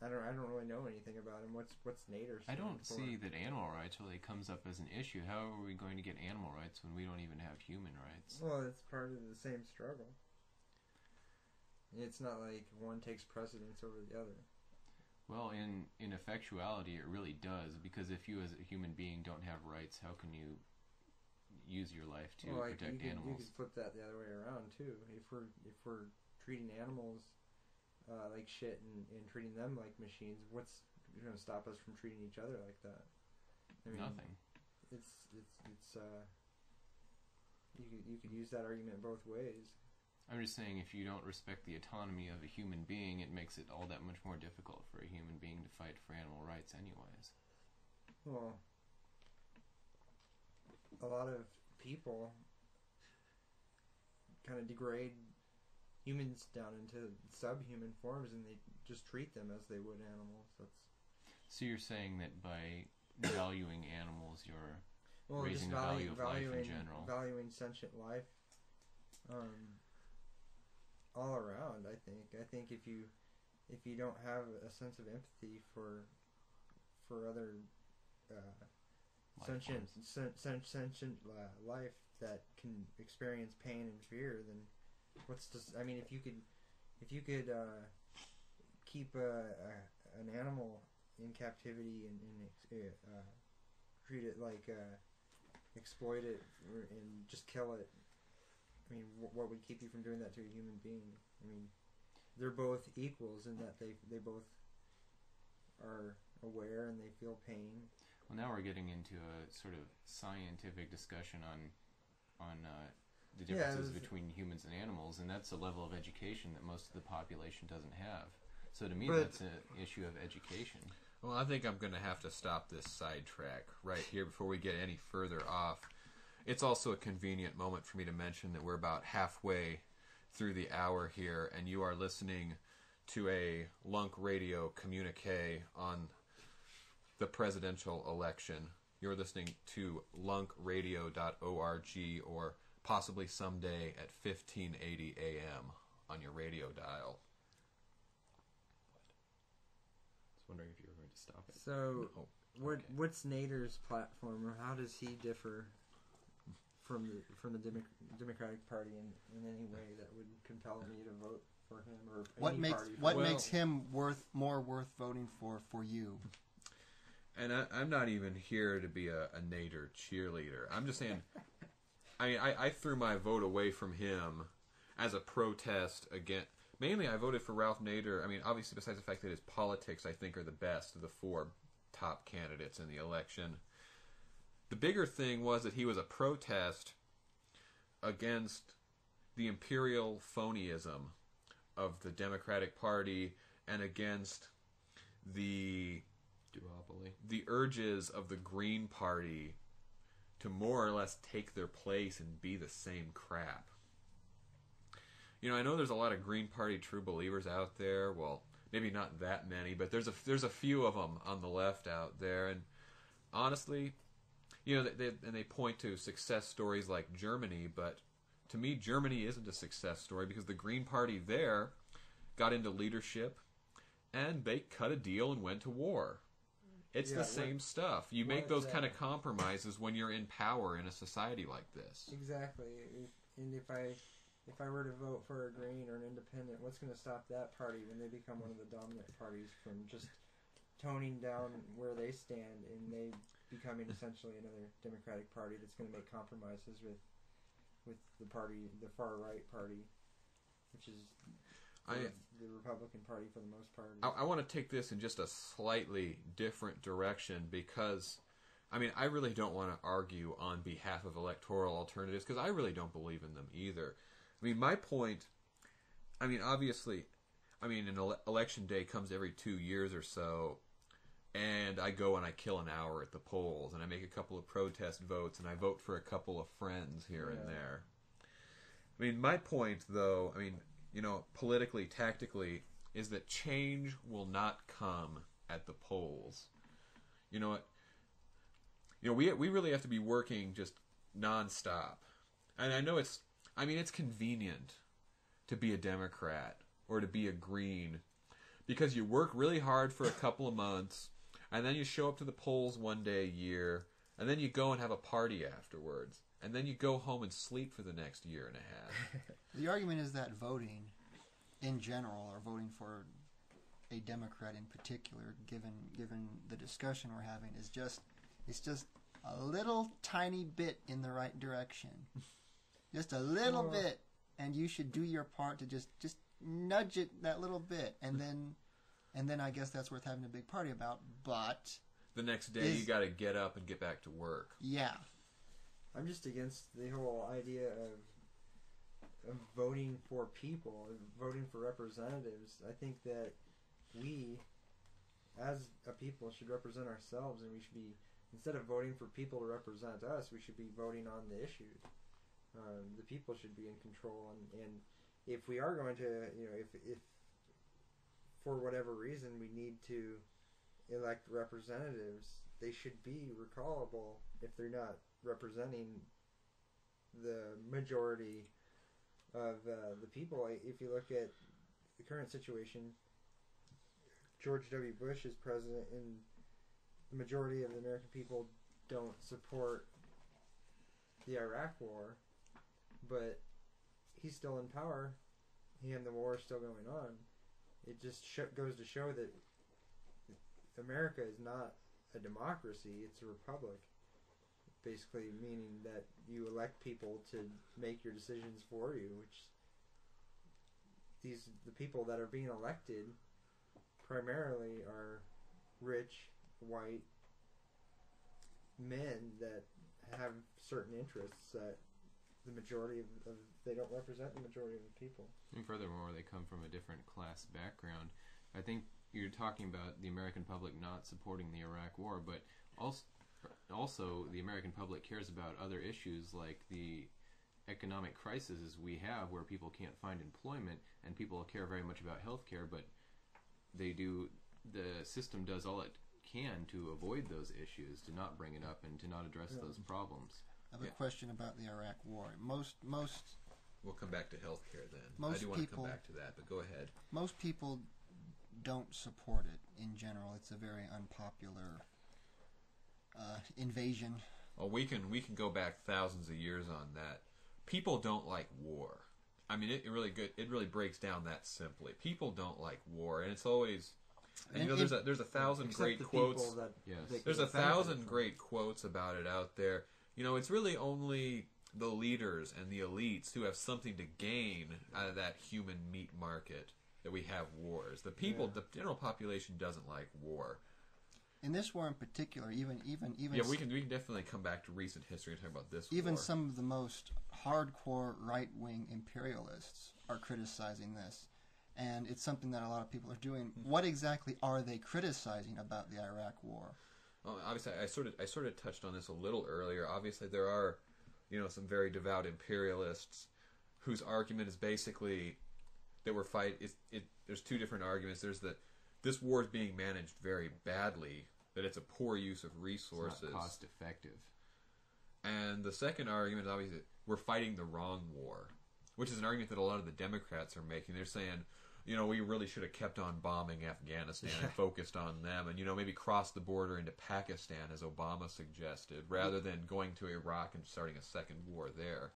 I don't really know anything about him. What's Nader? I don't see that animal rights really comes up as an issue. How are we going to get animal rights when we don't even have human rights? Well, it's part of the same struggle. It's not like one takes precedence over the other. Well, in effectuality, it really does, because if you as a human being don't have rights, how can you use your life to protect animals? You could flip that the other way around too. If we're treating animals like shit and treating them like machines, what's going to stop us from treating each other like that? I mean, nothing. It's you could use that argument both ways. I'm just saying, if you don't respect the autonomy of a human being, it makes it all that much more difficult for a human being to fight for animal rights anyways. Well, a lot of people kind of degrade humans down into subhuman forms, and they just treat them as they would animals. So you're saying that by valuing animals, you're raising the value of life in general? Valuing sentient life all around, I think. I think if you don't have a sense of empathy for other sentient life that can experience pain and fear, then what's this? I mean, if you could keep an animal in captivity and treat it like exploit it and just kill it, I mean, what would keep you from doing that to a human being? I mean, they're both equals in that they both are aware and they feel pain. Well, now we're getting into a sort of scientific discussion on the differences between humans and animals, and that's a level of education that most of the population doesn't have. So to me, that's an issue of education. Well, I think I'm going to have to stop this sidetrack right here before we get any further off. It's also a convenient moment for me to mention that we're about halfway through the hour here, and you are listening to a LUNk Radio Communiqué on the presidential election. You're listening to lunkradio.org, or possibly someday at 1580 AM on your radio dial. I was wondering if you were going to stop it. So, what's Nader's platform, or how does he differ from the Democratic Party in any way that would compel me to vote for him, or what makes him more worth voting for you? And I'm not even here to be a Nader cheerleader. I'm just saying, I mean, I threw my vote away from him as a protest against. Mainly, I voted for Ralph Nader. I mean, obviously, besides the fact that his politics, I think, are the best of the four top candidates in the election. The bigger thing was that he was a protest against the imperial phonyism of the Democratic Party and against the duopoly, the urges of the Green Party to more or less take their place and be the same crap. You know, I know there's a lot of Green Party true believers out there. Well, maybe not that many, but there's a few of them on the left out there. And honestly, you know, they point to success stories like Germany, but to me, Germany isn't a success story because the Green Party there got into leadership and they cut a deal and went to war. It's the same stuff. You make those kind of compromises when you're in power in a society like this. Exactly. And if I were to vote for a Green or an Independent, what's going to stop that party when they become one of the dominant parties from just toning down where they stand and they becoming essentially another Democratic Party that's going to make compromises with the party, the far right party, which is the Republican Party for the most part. I want to take this in just a slightly different direction because, I mean, I really don't want to argue on behalf of electoral alternatives because I really don't believe in them either. I mean, my point, I mean, obviously, I mean, an election day comes every 2 years or so, and I go and I kill an hour at the polls, and I make a couple of protest votes, and I vote for a couple of friends here and there. I mean, my point, though, I mean, you know, politically, tactically, is that change will not come at the polls. You know what? You know, we really have to be working just nonstop. And I know it's convenient to be a Democrat or to be a Green because you work really hard for a couple of months, and then you show up to the polls one day a year, and then you go and have a party afterwards, and then you go home and sleep for the next year and a half. The argument is that voting, in general, or voting for a Democrat in particular, given the discussion we're having, it's just a little tiny bit in the right direction. Just a little bit, and you should do your part to just nudge it that little bit, and then I guess that's worth having a big party about. But the next day you got to get up and get back to work. Yeah, I'm just against the whole idea of voting for people, voting for representatives. I think that we, as a people, should represent ourselves, and we should be, instead of voting for people to represent us, we should be voting on the issues. The people should be in control, and if we are going to, if for whatever reason we need to elect representatives, they should be recallable if they're not representing the majority of the people. If you look at the current situation, George W. Bush is president, and the majority of the American people don't support the Iraq War, but he's still in power, and the war is still going on. It just goes to show that America is not a democracy, it's a republic. Basically meaning that you elect people to make your decisions for you, which the people that are being elected primarily are rich, white men that have certain interests that the majority of they don't represent the majority of the people. And furthermore, they come from a different class background. I think you're talking about the American public not supporting the Iraq War, but also the American public cares about other issues like the economic crises we have where people can't find employment, and people care very much about healthcare, but the system does all it can to avoid those issues, to not bring it up and to not address those problems. I have a question about the Iraq War. Most We'll come back to healthcare then. Most I do want to people- come back to that, but go ahead. most people don't support it in general. It's a very unpopular invasion. Well, we can go back thousands of years on that. People don't like war. I mean, it really breaks down that simply. People don't like war, and it's always. And, there's a thousand Except great the quotes. people that Yes. they There's a can benefit thousand from. great quotes about it out there. It's really only the leaders and the elites who have something to gain out of that human meat market that we have wars. The people, the general population doesn't like war. In this war in particular, even Yeah, we can definitely come back to recent history and talk about this even war. some of the most hardcore right-wing imperialists are criticizing this, and it's something that a lot of people are doing. What exactly are they criticizing about the Iraq War? Well, obviously, I sort of touched on this a little earlier. Obviously, there are, some very devout imperialists whose argument is basically that we're there's two different arguments. There's that this war is being managed very badly, that it's a poor use of resources. It's not cost effective. And the second argument is obviously that we're fighting the wrong war, which is an argument that a lot of the Democrats are making. They're saying, we really should have kept on bombing Afghanistan and focused on them, and maybe crossed the border into Pakistan as Obama suggested, rather than going to Iraq and starting a second war there.